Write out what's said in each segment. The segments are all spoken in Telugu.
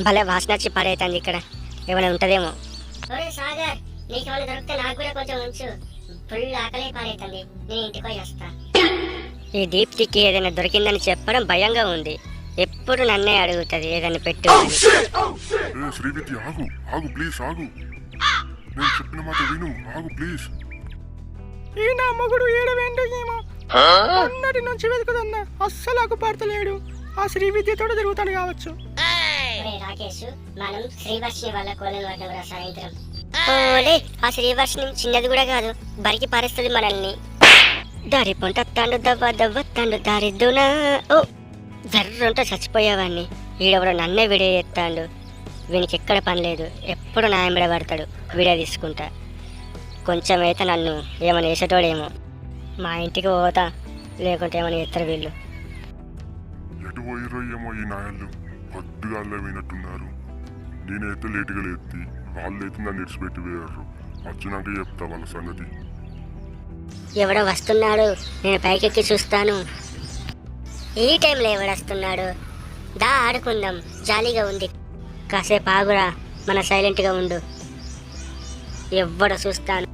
భలే వాసన వచ్చి పాడైతుంది. ఇక్కడ ఏమైనా ఉంటదేమో. సాగర్, నీకు ఏమైనా దొరికితే నాకు కూడా కొంచెం ఉంచు. ఫుల్ ఆకలి పాడైతుంది. నేను ఇంటికి పోయి వస్తా. ఈ దీప్తికి ఏదైనా దొరికిందని చెప్పడం భయంగా ఉంది. ఎప్పుడు నన్నే అడుగుతుంది ఏదైనా పెట్టు అని. శ్రీవిద్య ఆగు ఆగు ప్లీజ్ ఆగు. నేను చెప్పిన మాట విను, ఆగు ప్లీజ్. ఈ నా మగుడు ఏడవేంటో ఏమో అన్నటి నుంచి వెతుకుతున్నా, అస్సలు ఆకుపడతలేడు. ఆ శ్రీ విద్యతో తిరుగుతాడు కావచ్చు. రాకేష్, మనం శ్రీవర్షిని వాళ్ళ కోలను పడ్డం సాయంత్రం. ఓలే, ఆ శ్రీవర్షిని చిన్నది కూడా కాదు, బరికి పారేస్తుంది మనల్ని. దారి పొంట తండు దవ్వ దవ్వ తండు దారిద్దునా. ఓ జర్రంటే చచ్చిపోయేవాడిని. ఈడెవడో నన్నే వీడియో చేస్తాడు. వీనికి ఎక్కడ పని లేదు, ఎప్పుడు నాయంబడ పడతాడు. వీడియో తీసుకుంటా. కొంచెం అయితే నన్ను ఏమైనా వేసేటోడేమో. మా ఇంటికి పోతా, లేకుంటే ఏమైనా చేస్తారు వీళ్ళు. ఎటు పోయిరో ఏమో ఈ నాయళ్ళు, పొద్దుగాల్లో వినట్టున్నారు. నేనైతే లేటుగా లేత్తి, వాళ్ళైతే నన్ను ఇడిచిపెట్టి పోయారు. వచ్చినాక చెప్తా వాళ్ళ సంగతి. ఎవడో వస్తున్నాడు, నేను పైకెక్కి చూస్తాను. ఈ టైంలో ఎవడొస్తున్నాడు? దా ఆడుకుందాం, జాలీగా ఉంది. కాసేపు ఆగురా, మన సైలెంట్గా ఉండు. ఎవడో చూస్తాను.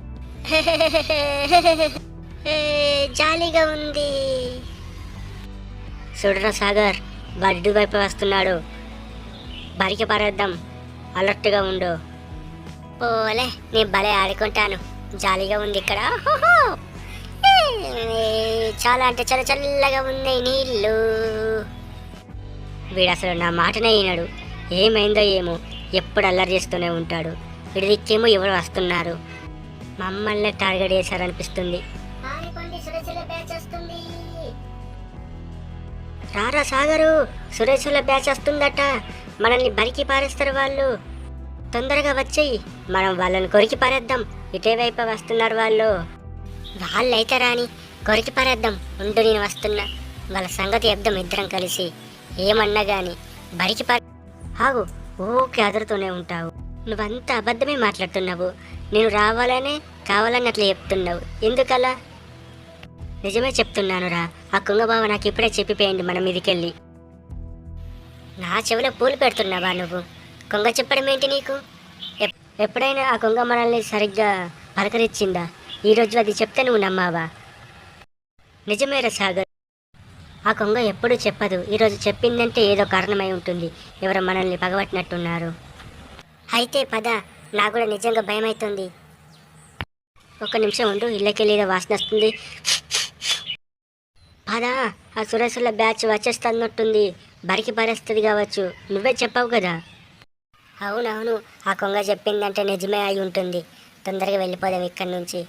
జాలీగా ఉంది. చూడరా సాగర్, బడ్డు వైపు వస్తున్నాడు. బరికి పారేద్దాం, అలర్ట్గా ఉండు. ఓలే, నేను భలే ఆడుకుంటాను. జాలీగా ఉంది ఇక్కడ. చాలా అంటే చాలా చల్లగా ఉన్నాయి నీళ్ళు. వీడు అసలు నా మాటనే వినడు. ఏమైందో ఏమో, ఎప్పుడు అల్లరి చేస్తూనే ఉంటాడు. వీడి దిక్కేమో ఎవరు వస్తున్నారు. మమ్మల్ని టార్గెట్ చేశారనిపిస్తుంది. రారా సాగరు, సురేషుల బ్యాచ్ వస్తుందట. మనల్ని బరికి పారేస్తారు వాళ్ళు. తొందరగా వచ్చేయి, మనం వాళ్ళని కొరికి పారేద్దాం. ఇటే వైపు వస్తున్నారు వాళ్ళు. వాళ్ళైతే రాని, కొరికి పారేద్దాం. ఉండు, నేను వస్తున్నా. వాళ్ళ సంగతి చెప్దాం ఇద్దరం కలిసి. ఏమన్నా గాని బరికి ఆగు, ఓకే అదురుతూనే ఉంటావు. నువ్వంతా అబద్ధమే మాట్లాడుతున్నావు. నేను రావాలనే కావాలని అట్లా చెప్తున్నావు. ఎందుకలా? నిజమే చెప్తున్నానురా. ఆ కుంగబావ నాకు ఇప్పుడే చెప్పిపోయింది మనం ఇదికెళ్ళి. నా చెవిలో పూలు పెడుతున్నావా నువ్వు? కొంగ చెప్పడం ఏంటి నీకు? ఎప్పుడైనా ఆ కొంగ మనల్ని సరిగ్గా పలకరించిందా? ఈరోజు అది చెప్తే నువ్వు నమ్మావా? నిజమేరా సాగర్, ఆ కొంగ ఎప్పుడూ చెప్పదు. ఈరోజు చెప్పిందంటే ఏదో కారణమై ఉంటుంది. ఎవరో మనల్ని పగబట్టినట్టున్నారు. అయితే పద, నాకు కూడా నిజంగా భయం అవుతుంది. ఒక్క నిమిషం ఉండు, ఇళ్ళకెళ్ళి ఏదో వాసన వస్తుంది. పదా, ఆ సురేషుల బ్యాచ్ వచ్చేస్తున్నట్టుంది. బరికి పారేస్తుంది కావచ్చు. నువ్వే చెప్పావు కదా. అవునవును, ఆ కొంగ చెప్పిందంటే నిజమే అయి ఉంటుంది. తొందరగా వెళ్ళిపోదాం ఇక్కడి నుంచి.